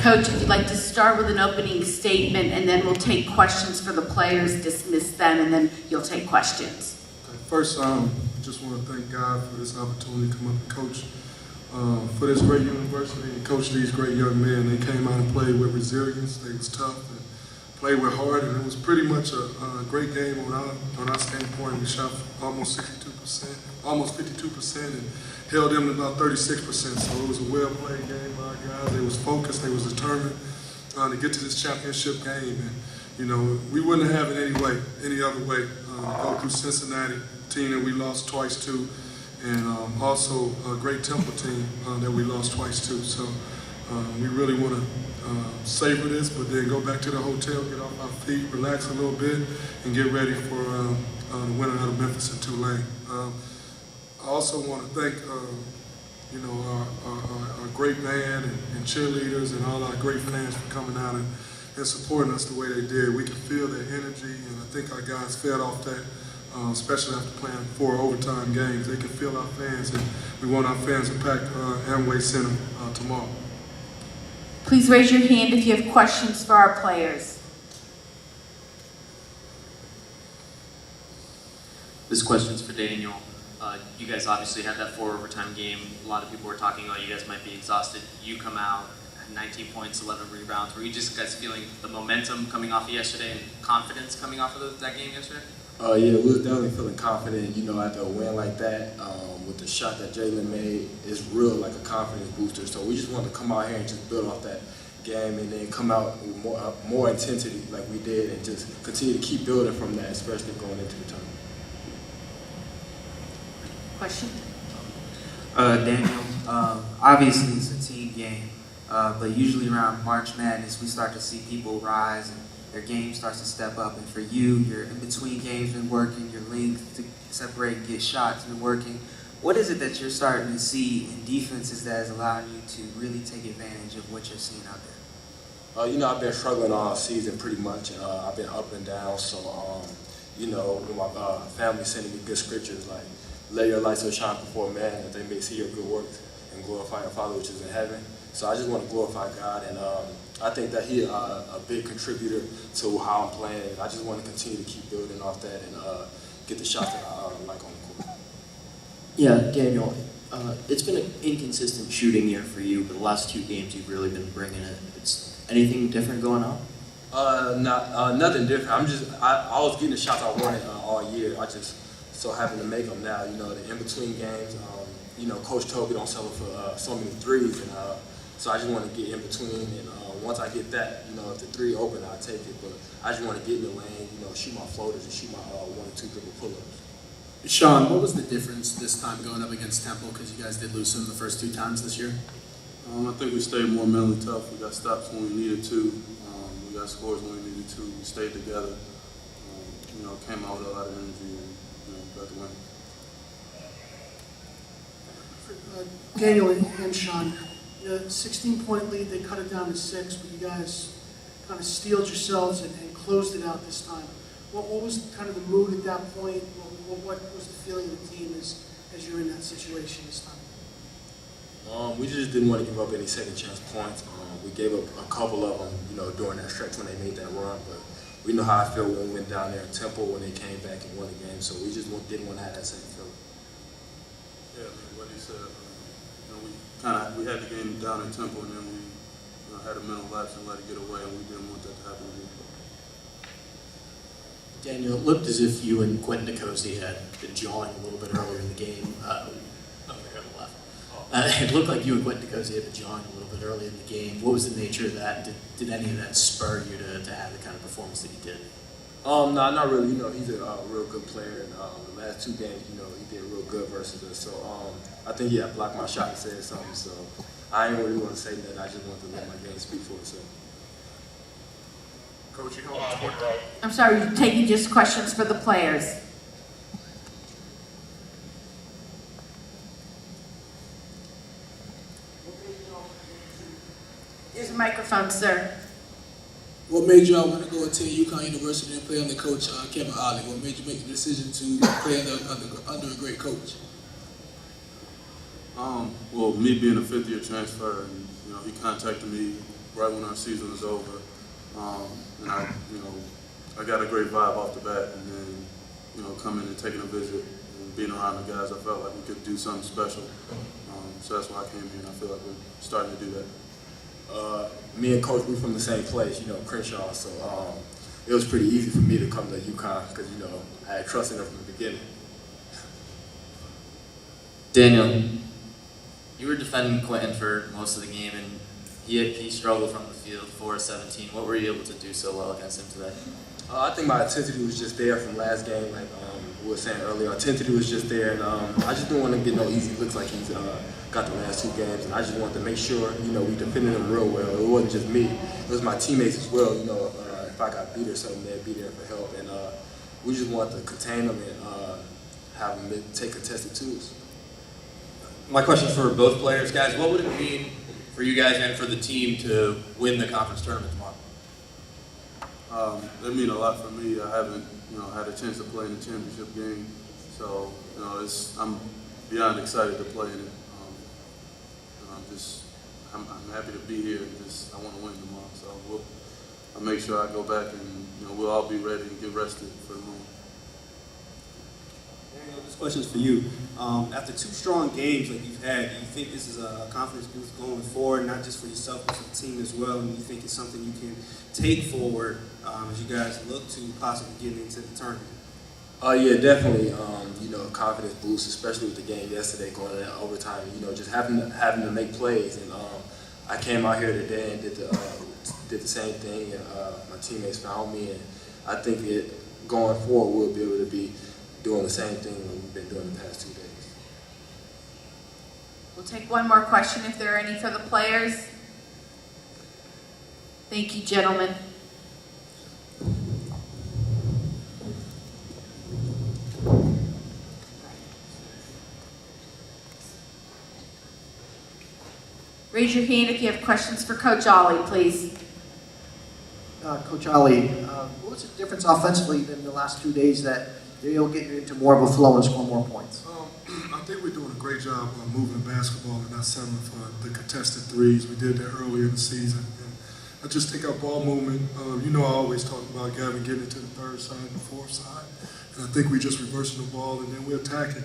Coach, if you'd like to start with an opening statement, and then we'll take questions for the players, dismiss them, and then you'll take questions. First, just want to thank God for this opportunity to come up and coach for this great university and coach these great young men. They came out and played with resilience. They was tough and played with heart, and it was pretty much a great game on our standpoint. We shot almost 62%, almost 52%, and held them to about 36%. So it was a well-played game by our guys. They was focused. They was determined to get to this championship game. And you know, we wouldn't have it any other way. Go through Cincinnati, team that we lost twice to, and also a great Temple team that we lost twice to. So we really want to savor this, but then go back to the hotel, get off our feet, relax a little bit, and get ready for the winner out of Memphis and Tulane. I also want to thank you know, our great band and cheerleaders and all our great fans for coming out and supporting us the way they did. We could feel their energy, and I think our guys fed off that, especially after playing 4 overtime games. They can feel our fans, and we want our fans to pack Amway Center tomorrow. Please raise your hand if you have questions for our players. This question's for Daniel. You guys obviously had that 4 overtime game. A lot of people were talking about you guys might be exhausted. You come out, had 19 points, 11 rebounds. Were you just guys feeling the momentum coming off of yesterday and confidence coming off of that game yesterday? Yeah, we was definitely feeling confident, you know, after a win like that, with the shot that Jalen made, it's real like a confidence booster. So we just wanted to come out here and just build off that game and then come out with more intensity like we did and just continue to keep building from that, especially going into the tournament. Question? Daniel, obviously it's a team game, but usually around March Madness we start to see people rise and their game starts to step up. And for you, your in-between games been working, your length to separate and get shots been working. What is it that you're starting to see in defenses that is allowing you to really take advantage of what you're seeing out there? You know, I've been struggling all season pretty much. I've been up and down, so, you know, with my family sending me good scriptures like, let your light so shine before man that they may see your good works and glorify your Father which is in heaven. So I just want to glorify God, and I think that He's a big contributor to how I'm playing. I just want to continue to keep building off that and get the shots that I like on the court. Yeah, Daniel, it's been an inconsistent shooting year for you, but the last 2 games you've really been bringing it. It's anything different going on? Nothing different. I was getting the shots I wanted all year. I just so happen to make them now. You know, the in-between games, you know, Coach Toby don't settle for so many threes, and so I just want to get in between, and once I get that, you know, if the 3 open, I'll take it, but I just want to get in the lane, you know, shoot my floaters and shoot my 1 or 2 dribble pull-ups. Sean, what was the difference this time going up against Temple, because you guys did lose them the first 2 times this year? I think we stayed more mentally tough. We got stops when we needed to. We got scores when we needed to. We stayed together. You know, came out with a lot of energy and, you know, got the win. Daniel and Sean, the 16-point lead, they cut it down to 6, but you guys kind of steeled yourselves and closed it out this time. What was kind of the mood at that point? What was the feeling of the team as you're in that situation this time? We just didn't want to give up any second chance points. We gave up a couple of them, you know, during that stretch when they made that run, but we know how I feel when we went down there in Temple when they came back and won the game, so we just didn't want to have that same feeling. Yeah, I mean, what he said, you know, we had the game down in Temple, and then we, you know, had a mental lapse and let it get away, and we didn't want that to happen again. Daniel, it looked as if you and Quentin DeCozy had been jawing a little bit earlier in the game. Over here on the left. It looked like you and Quentin DeCozy had been jawing a little bit early in the game. What was the nature of that? Did any of that spur you to have the kind of performance that you did? No, not really. You know, he's a real good player, and the last 2 games, you know, he did real good versus us. So I think he had blocked my shot and said something. So I ain't really want to say that. I just want to let my game speak for itself. Coach, you know, I'm sorry, you're taking just questions for the players. Here's a microphone, sir. What made y'all want to go attend UConn University and play under Coach Kevin Ollie? What made you make the decision to play under a great coach? Well, me being a 5th-year transfer, and, you know, he contacted me right when our season was over. And I got a great vibe off the bat, and then, coming and taking a visit and being around the guys, I felt like we could do something special. So that's why I came here, and I feel like we're starting to do that. Me and Coach, we from the same place, Crenshaw, so it was pretty easy for me to come to UConn because, I had trust in them from the beginning. Daniel, you were defending Quentin for most of the game, and he struggled from the field, 4-17. What were you able to do so well against him today? I think my intensity was just there from last game, like we were saying earlier. Our intensity was just there, and I just didn't want to get no easy looks like he's got the last 2 games, and I just wanted to make sure, we defended him real well. It wasn't just me; it was my teammates as well. If I got beat or something, they'd be there for help, and we just wanted to contain them and have them take contested twos. My question is for both players, guys. What would it mean for you guys and for the team to win the conference tournament tomorrow? That mean a lot for me. I haven't, had a chance to play in the championship game, so I'm beyond excited to play in it. I'm happy to be here. I want to win tomorrow, so I'll make sure I go back and we'll all be ready and get rested for the moment. Daniel, this question is for you. After 2 strong games like you've had, do you think this is a confidence boost going forward, not just for yourself but for the team as well? And do you think it's something you can take forward as you guys look to possibly getting into the tournament? Yeah, definitely. Confidence boost, especially with the game yesterday going into overtime. Just having to make plays, and I came out here today and did the same thing, and my teammates found me, and I think going forward we'll be able to be doing the same thing that we've been doing the past 2 days. We'll take one more question if there are any for the players. Thank you, gentlemen. Raise your hand if you have questions for Coach Ollie, please. Coach Ollie, what was the difference offensively in the last 2 days that you'll get into more of a flow and score more points? I think we're doing a great job of moving the basketball and not settling for the contested threes. We did that earlier in the season. And I just think our ball movement, I always talk about Gavin getting it to the 3rd side and the 4th side. And I think we just reversing the ball and then we attack it.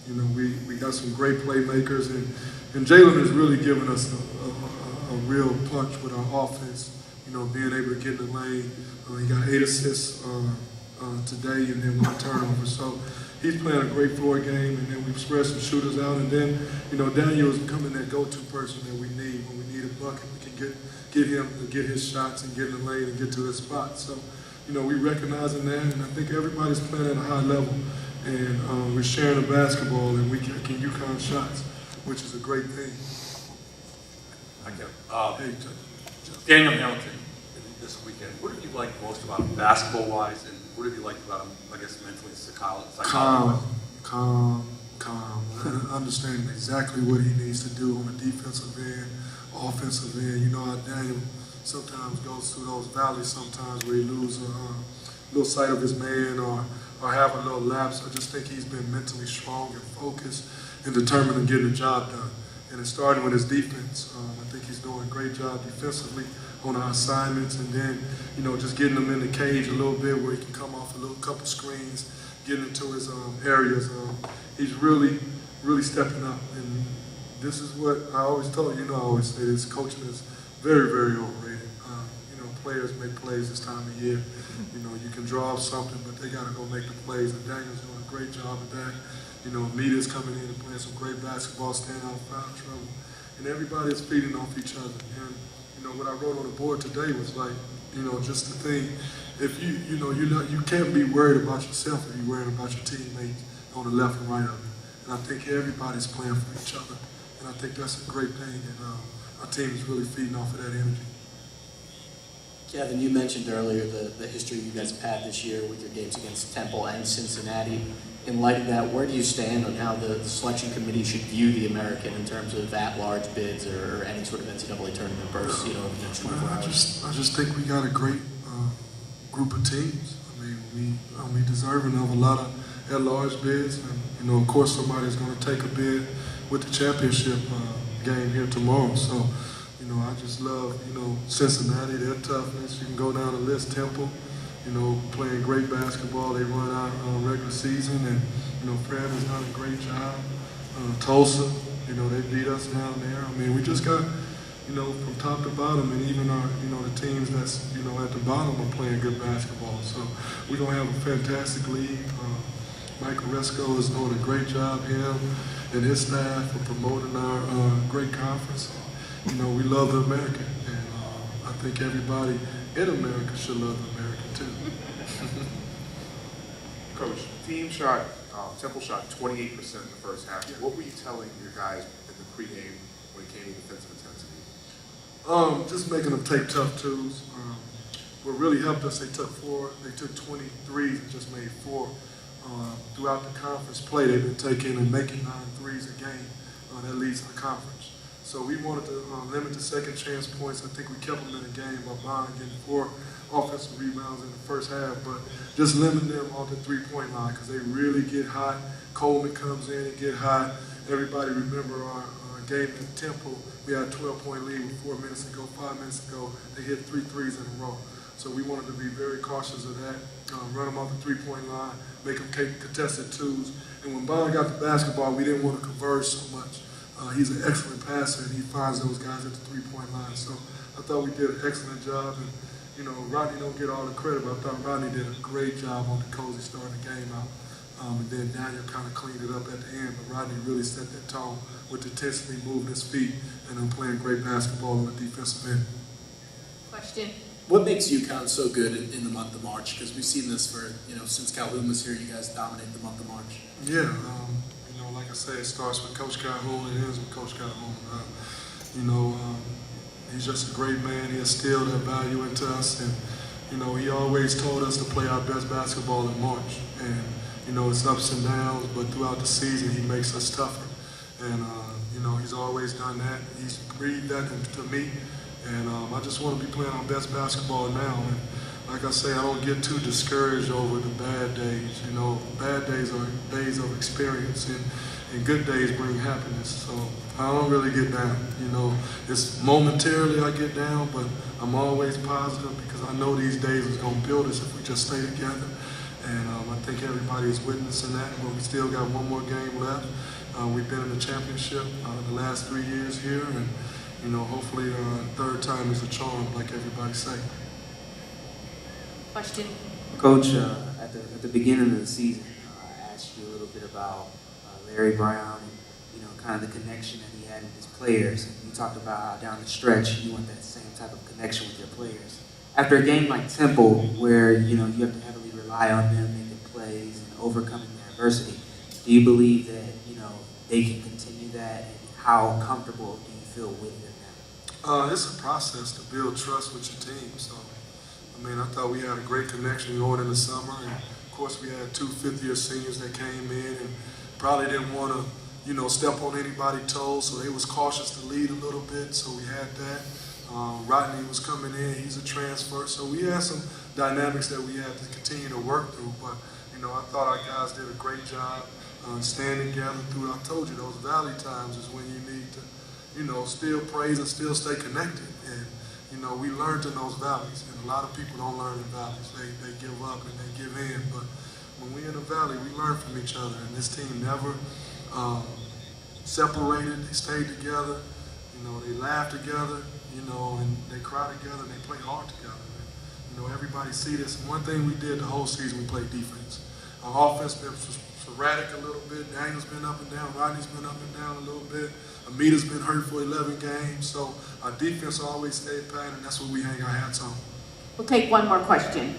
We got some great playmakers, and Jalen has really given us a real punch with our offense, being able to get in the lane. He got 8 assists today and then 1 turnover. So he's playing a great floor game, and then we've spread some shooters out. And then, Daniel is becoming that go-to person that we need. When we need a bucket, we can get him to get his shots and get in the lane and get to his spot. So, we recognizing that, and I think everybody's playing at a high level. And we're sharing the basketball, and we can UConn shots, which is a great thing. Thank you. Hey, Daniel Hamilton, this weekend, what have you liked most about him basketball-wise, and what have you liked about him, I guess, mentally, psychology-wise? Calm. Understanding exactly what he needs to do on the defensive end, offensive end. You know how Daniel sometimes goes through those valleys sometimes where he loses a little sight of his man or have a little lapse. I just think he's been mentally strong and focused and determined to get the job done. And it's starting with his defense. I think he's doing a great job defensively on our assignments, and then, just getting him in the cage a little bit where he can come off a couple screens, getting into his areas. He's really stepping up, and this is what I always told you. I always say this: coaching is very, very overrated. Players make plays this time of year. You can draw up something, but they got to go make the plays, and Daniel's doing a great job of that. Meter's coming in and playing some great basketball, staying out of foul trouble, and everybody is feeding off each other. And what I wrote on the board today was like, just the thing. If you can't be worried about yourself if you're worried about your teammates on the left and right of it. And I think everybody's playing for each other, and I think that's a great thing. And our team is really feeding off of that energy. Kevin, you mentioned earlier the history you guys have had this year with your games against Temple and Cincinnati. In light of that, where do you stand on how the selection committee should view the American in terms of at-large bids or any sort of NCAA tournament bursts, in the next 24 hours? I just think we got a great group of teams. We deserving of a lot of at-large bids, and of course somebody's going to take a bid with the championship game here tomorrow. So, You know, I just love, you know, Cincinnati, their toughness. You can go down the list, Temple, you know, playing great basketball. They run out regular season, and, you know, Fred has done a great job. Tulsa, you know, they beat us down there. I mean, we just got, you know, from top to bottom, and even our, you know, the teams that's, you know, at the bottom are playing good basketball. So we're going to have a fantastic league. Mike Oresco is doing a great job, him and his staff, for promoting our great conference. You know, we love the American, and I think everybody in America should love the American too. Coach, team shot, Temple shot 28% in the first half. What were you telling your guys in the pregame when it came to defensive intensity? Just making them take tough twos. What really helped us, they took 23s and just made 4. Throughout the conference play, they've been taking and making 9 threes a game. That leads the conference. So we wanted to limit the second chance points. I think we kept them in the game by Bond getting 4 offensive rebounds in the first half, but just limit them off the three-point line because they really get hot. Coleman comes in and get hot. Everybody remember our game at Temple. We had a 12-point lead with 4 minutes to go, 5 minutes to go. They hit 3 threes in a row. So we wanted to be very cautious of that, run them off the three-point line, make them take contested twos. And when Bond got the basketball, we didn't want to converge so much. He's an excellent passer, and he finds those guys at the three-point line. So I thought we did an excellent job. And, you know, Rodney don't get all the credit, but I thought Rodney did a great job on DeCozy starting the game out. And then Daniel kind of cleaned it up at the end, but Rodney really set that tone with intensity, moving his feet, and then playing great basketball on the defensive end. Question? What makes UConn so good in the month of March? Because we've seen this for, you know, since Calhoun was here, you guys dominate the month of March. Yeah, you know, like I said, it starts with Coach Calhoun and ends with Coach Calhoun. You know, he's just a great man. He instilled that value into us, and, you know, he always told us to play our best basketball in March. And, you know, it's ups and downs, but throughout the season, he makes us tougher. And, you know, he's always done that. He's breathed that into me. And I just want to be playing our best basketball now. And like I say, I don't get too discouraged over the bad days. You know, bad days are days of experience, and good days bring happiness. So I don't really get down. You know, it's momentarily I get down, but I'm always positive because I know these days is going to build us if we just stay together. And I think everybody is witnessing that, but we still got one more game left. We've been in the championship the last 3 years here, and, you know, hopefully third time is a charm, like everybody say. Question? Coach, at the beginning of the season, I asked you a little bit about Larry Brown and, you know, kind of the connection that he had with his players. And you talked about how down the stretch you want that same type of connection with your players. After a game like Temple, where, you know, you have to heavily rely on them making plays and overcoming their adversity, do you believe that, you know, they can continue that, and how comfortable do you feel with them now? It's a process to build trust with your team. So, I mean, I thought we had a great connection going in the summer, and of course we had 2 fifth-year seniors that came in and probably didn't want to, you know, step on anybody's toes, so they was cautious to lead a little bit. So we had that. Rodney was coming in; he's a transfer, so we had some dynamics that we had to continue to work through. But, you know, I thought our guys did a great job standing together through. I told you those valley times is when you need to, you know, still praise and still stay connected. And, you know, we learned in those valleys, and a lot of people don't learn in valleys. They give up and they give in. But when we're in a valley, we learn from each other. And this team never separated. They stayed together. You know, they laugh together. You know, and they cry together and they play hard together. And, you know, everybody see this. And one thing we did the whole season, we played defense. Our offense been sporadic a little bit. Daniel's been up and down. Rodney's been up and down a little bit. Amita's been hurt for 11 games. So our defense always stayed pat, and that's what we hang our hats on. We'll take one more question.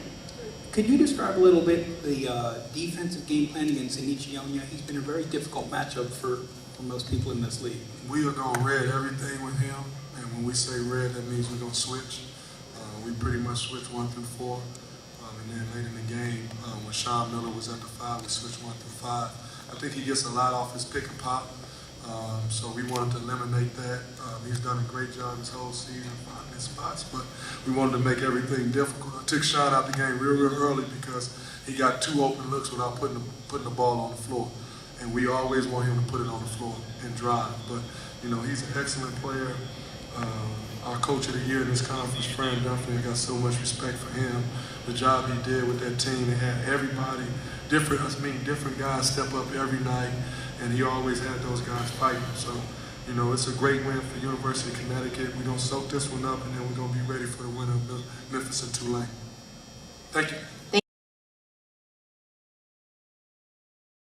Could you describe a little bit the defensive game plan against Inichionia? He's been a very difficult matchup for most people in this league. We are going to read everything with him, and when we say red, that means we're going to switch. We pretty much switched 1 through 4, and then late in the game, when Sean Miller was at the 5, we switched 1 through 5. I think he gets a lot off his pick and pop, so we wanted to eliminate that. He's done a great job this whole season finding his spots, but we wanted to make everything difficult. I took Sean out the game real early because he got 2 open looks without putting the ball on the floor. And we always want him to put it on the floor and drive. But, you know, he's an excellent player. our coach of the year in this conference, Fran Duffy. I got so much respect for him. The job he did with that team, they had everybody, different guys step up every night, and he always had those guys fighting. So, you know, it's a great win for University of Connecticut. We're going to soak this one up, and then we're going to be ready for the winner of Memphis and Tulane. Thank you.